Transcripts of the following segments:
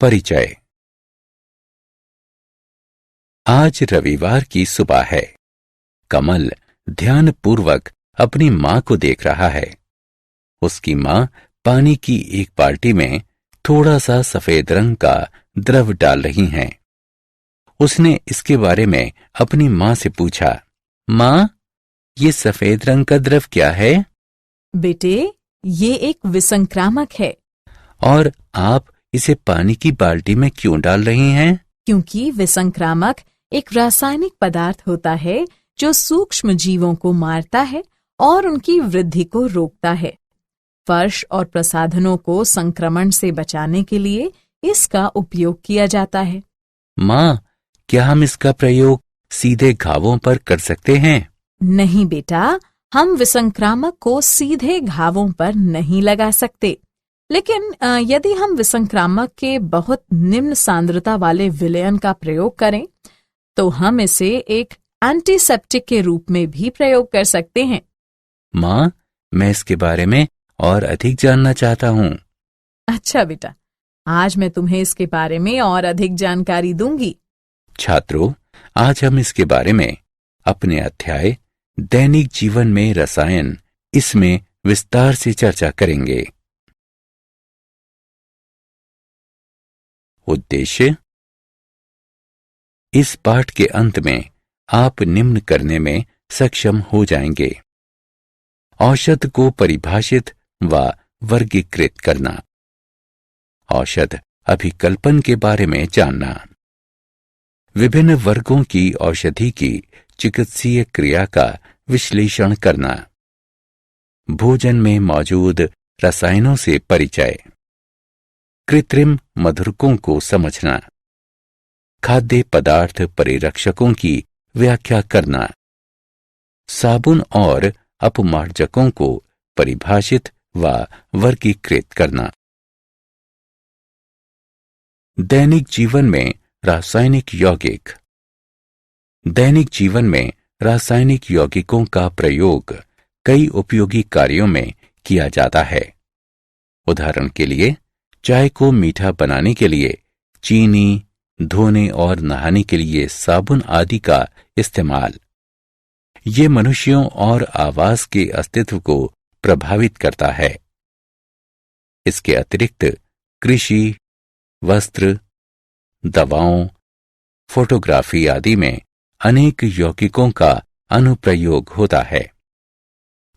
परिचय। आज रविवार की सुबह है। कमल ध्यानपूर्वक अपनी मां को देख रहा है। उसकी मां पानी की एक बाल्टी में थोड़ा सा सफेद रंग का द्रव डाल रही हैं। उसने इसके बारे में अपनी मां से पूछा, मां, ये सफेद रंग का द्रव क्या है? बेटे, ये एक विसंक्रामक है। और आप इसे पानी की बाल्टी में क्यों डाल रही हैं? क्योंकि विसंक्रामक एक रासायनिक पदार्थ होता है जो सूक्ष्म जीवों को मारता है और उनकी वृद्धि को रोकता है। फर्श और प्रसाधनों को संक्रमण से बचाने के लिए इसका उपयोग किया जाता है। मां, क्या हम इसका प्रयोग सीधे घावों पर कर सकते हैं? नहीं बेटा, हम विसंक्रामक को सीधे घावों पर नहीं लगा सकते। लेकिन यदि हम विसंक्रामक के बहुत निम्न सांद्रता वाले विलयन का प्रयोग करें तो हम इसे एक एंटीसेप्टिक के रूप में भी प्रयोग कर सकते हैं। मां, मैं इसके बारे में और अधिक जानना चाहता हूं। अच्छा बेटा, आज मैं तुम्हें इसके बारे में और अधिक जानकारी दूंगी। छात्रों, आज हम इसके बारे में अपने अध्याय दैनिक जीवन में रसायन इसमें विस्तार से चर्चा करेंगे। उद्देश्य: इस पाठ के अंत में आप निम्न करने में सक्षम हो जाएंगे। औषध को परिभाषित व वर्गीकृत करना, औषध अभिकल्पन के बारे में जानना, विभिन्न वर्गों की औषधि की चिकित्सीय क्रिया का विश्लेषण करना, भोजन में मौजूद रसायनों से परिचय, कृत्रिम मधुरकों को समझना, खाद्य पदार्थ परिरक्षकों की व्याख्या करना, साबुन और अपमार्जकों को परिभाषित व वर्गीकृत करना। दैनिक जीवन में रासायनिक यौगिक। दैनिक जीवन में रासायनिक यौगिकों का प्रयोग कई उपयोगी कार्यों में किया जाता है। उदाहरण के लिए, चाय को मीठा बनाने के लिए चीनी, धोने और नहाने के लिए साबुन आदि का इस्तेमाल। ये मनुष्यों और आवास के अस्तित्व को प्रभावित करता है। इसके अतिरिक्त कृषि, वस्त्र, दवाओं, फोटोग्राफी आदि में अनेक यौगिकों का अनुप्रयोग होता है।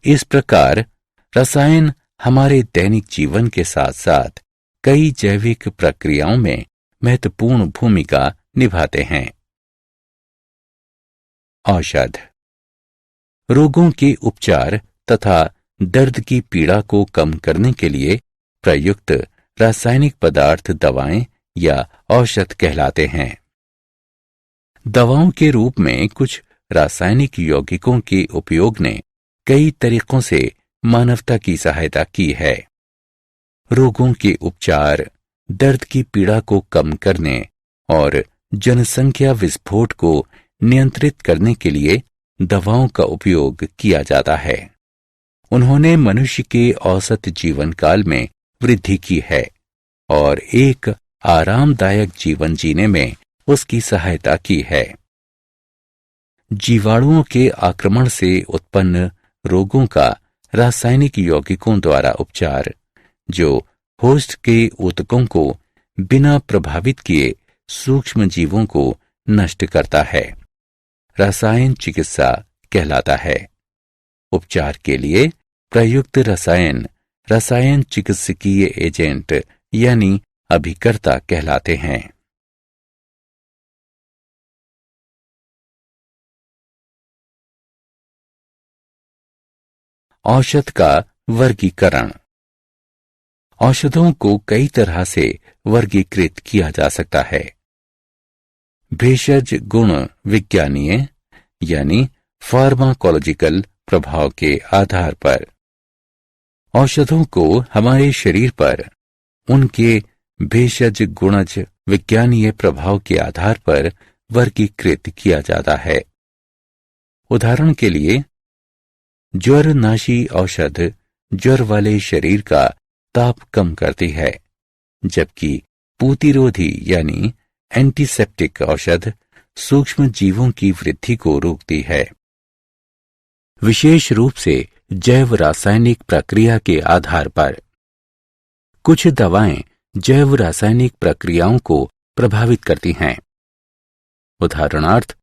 इस प्रकार रसायन हमारे दैनिक जीवन के साथ साथ कई जैविक प्रक्रियाओं में महत्वपूर्ण भूमिका निभाते हैं। औषध रोगों के उपचार तथा दर्द की पीड़ा को कम करने के लिए प्रयुक्त रासायनिक पदार्थ दवाएं या औषध कहलाते हैं। दवाओं के रूप में कुछ रासायनिक यौगिकों के उपयोग ने कई तरीकों से मानवता की सहायता की है। रोगों के उपचार, दर्द की पीड़ा को कम करने और जनसंख्या विस्फोट को नियंत्रित करने के लिए दवाओं का उपयोग किया जाता है। उन्होंने मनुष्य के औसत जीवन काल में वृद्धि की है और एक आरामदायक जीवन जीने में उसकी सहायता की है। जीवाणुओं के आक्रमण से उत्पन्न रोगों का रासायनिक यौगिकों द्वारा उपचार, जो होस्ट के ऊतकों को बिना प्रभावित किए सूक्ष्म जीवों को नष्ट करता है, रसायन चिकित्सा कहलाता है। उपचार के लिए प्रयुक्त रसायन रसायन चिकित्सकीय एजेंट यानी अभिकर्ता कहलाते हैं। औषध का वर्गीकरण। औषधों को कई तरह से वर्गीकृत किया जा सकता है। भेषज गुण विज्ञानीय यानी फार्माकोलॉजिकल प्रभाव के आधार पर। औषधों को हमारे शरीर पर उनके भेषज गुणज विज्ञानीय प्रभाव के आधार पर वर्गीकृत किया जाता है। उदाहरण के लिए, ज्वरनाशी औषध ज्वर वाले शरीर का ताप कम करती है, जबकि पूतिरोधी यानी एंटीसेप्टिक औषध सूक्ष्म जीवों की वृद्धि को रोकती है। विशेष रूप से जैव रासायनिक प्रक्रिया के आधार पर कुछ दवाएं जैव रासायनिक प्रक्रियाओं को प्रभावित करती हैं। उदाहरणार्थ,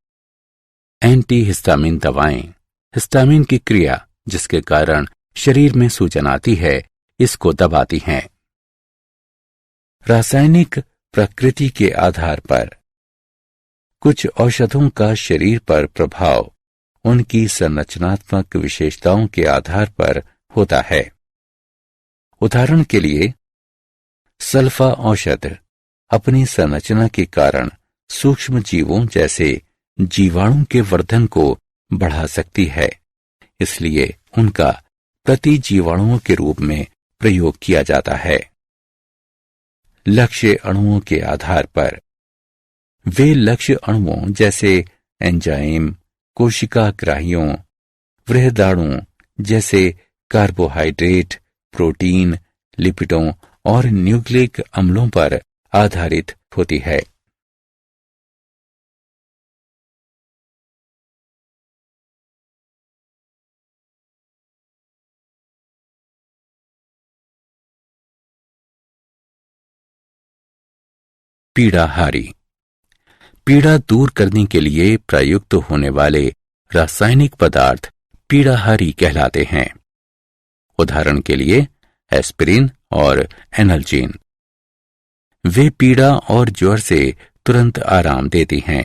एंटीहिस्टामिन दवाएं हिस्टामिन की क्रिया जिसके कारण शरीर में सूजन आती है, इसको दबाती हैं। रासायनिक प्रकृति के आधार पर कुछ औषधों का शरीर पर प्रभाव उनकी संरचनात्मक विशेषताओं के आधार पर होता है। उदाहरण के लिए, सल्फा औषध अपनी संरचना के कारण सूक्ष्म जीवों जैसे जीवाणु के वर्धन को बढ़ा सकती है, इसलिए उनका प्रतिजीवाणुओं के रूप में प्रयोग किया जाता है। लक्ष्य अणुओं के आधार पर वे लक्ष्य अणुओं जैसे एंजाइम, कोशिकाग्राहियों, वृहदाणु जैसे कार्बोहाइड्रेट, प्रोटीन, लिपिडों और न्यूक्लिक अम्लों पर आधारित होती है। पीड़ाहारी पीड़ा दूर करने के लिए प्रयुक्त होने वाले रासायनिक पदार्थ पीड़ाहारी कहलाते हैं। उदाहरण के लिए एस्पिरिन और एनाल्जीन। वे पीड़ा और ज्वर से तुरंत आराम देती हैं।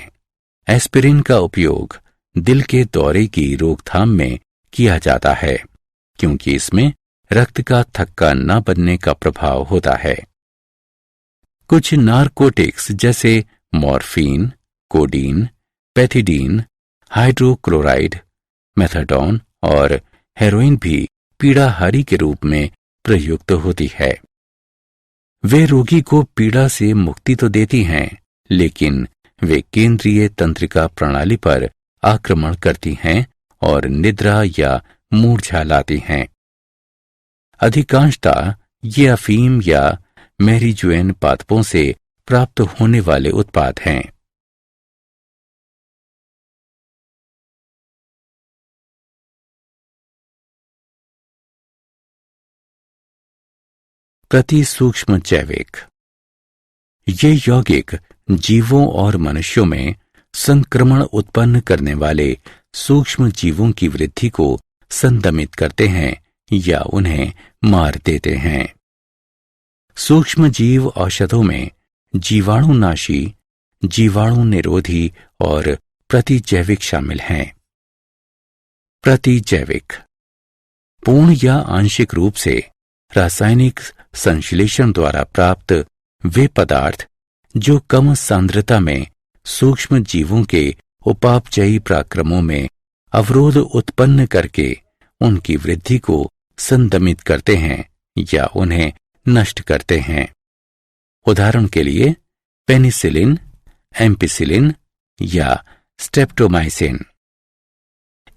एस्पिरिन का उपयोग दिल के दौरे की रोकथाम में किया जाता है, क्योंकि इसमें रक्त का थक्का न बनने का प्रभाव होता है। कुछ नारकोटिक्स जैसे morphine, codeine, pethidine, hydrochloride, methadone और हेरोइन भी पीड़ाहारी के रूप में प्रयुक्त होती है। वे रोगी को पीड़ा से मुक्ति तो देती हैं, लेकिन वे केंद्रीय तंत्रिका प्रणाली पर आक्रमण करती हैं और निद्रा या मूर्छा लाती हैं। अधिकांशतः ये अफीम या मैरिजुएन पादपों से प्राप्त होने वाले उत्पाद हैं। प्रति सूक्ष्म जैविक ये यौगिक जीवों और मनुष्यों में संक्रमण उत्पन्न करने वाले सूक्ष्म जीवों की वृद्धि को संदमित करते हैं या उन्हें मार देते हैं। सूक्ष्म जीव औषधों में जीवाणुनाशी, जीवाणु निरोधी और प्रतिजैविक शामिल हैं। प्रतिजैविक पूर्ण या आंशिक रूप से रासायनिक संश्लेषण द्वारा प्राप्त वे पदार्थ जो कम सांद्रता में सूक्ष्म जीवों के उपापचयी पराक्रमों में अवरोध उत्पन्न करके उनकी वृद्धि को संदमित करते हैं या उन्हें नष्ट करते हैं। उदाहरण के लिए पेनिसिलिन, एम्पिसिलिन या स्ट्रेप्टोमाइसिन।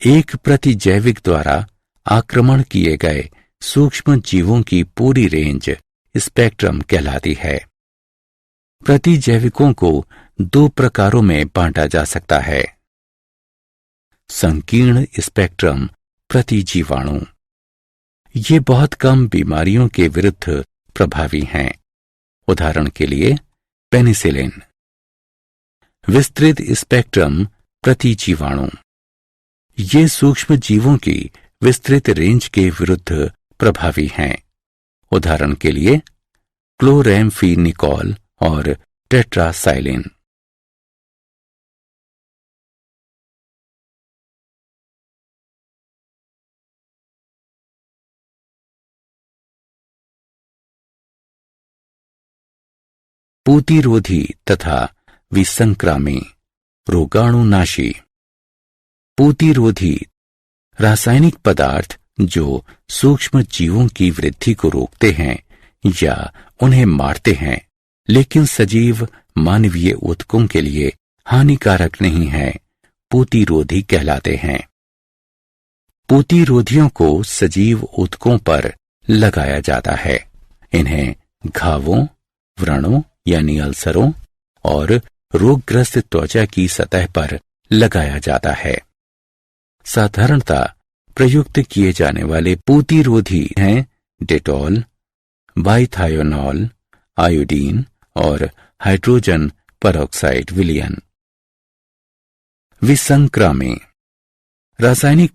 एक प्रतिजैविक द्वारा आक्रमण किए गए सूक्ष्म जीवों की पूरी रेंज स्पेक्ट्रम कहलाती है। प्रतिजैविकों को दो प्रकारों में बांटा जा सकता है। संकीर्ण स्पेक्ट्रम प्रतिजीवाणु ये बहुत कम बीमारियों के विरुद्ध प्रभावी हैं। उदाहरण के लिए पेनिसिलिन। विस्तृत स्पेक्ट्रम प्रतिजीवाणु ये सूक्ष्म जीवों की विस्तृत रेंज के विरुद्ध प्रभावी हैं। उदाहरण के लिए क्लोरैम्फेनिकोल और टेट्रासाइलिन। पूतिरोधी तथा विसंक्रामी रोगाणुनाशी। पूतिरोधी रासायनिक पदार्थ जो सूक्ष्म जीवों की वृद्धि को रोकते हैं या उन्हें मारते हैं, लेकिन सजीव मानवीय ऊतकों के लिए हानिकारक नहीं है, पूतिरोधी कहलाते हैं। पूतिरोधियों को सजीव ऊतकों पर लगाया जाता है। इन्हें घावों, व्रणों यानी अल्सरों और रोगग्रस्त त्वचा की सतह पर लगाया जाता है। साधारणतः प्रयुक्त किए जाने वाले प्रतिरोधी हैं डेटॉल, बाइथायोनॉल, आयोडीन और हाइड्रोजन परऑक्साइड विलयन। विसंक्रामी रासायनिक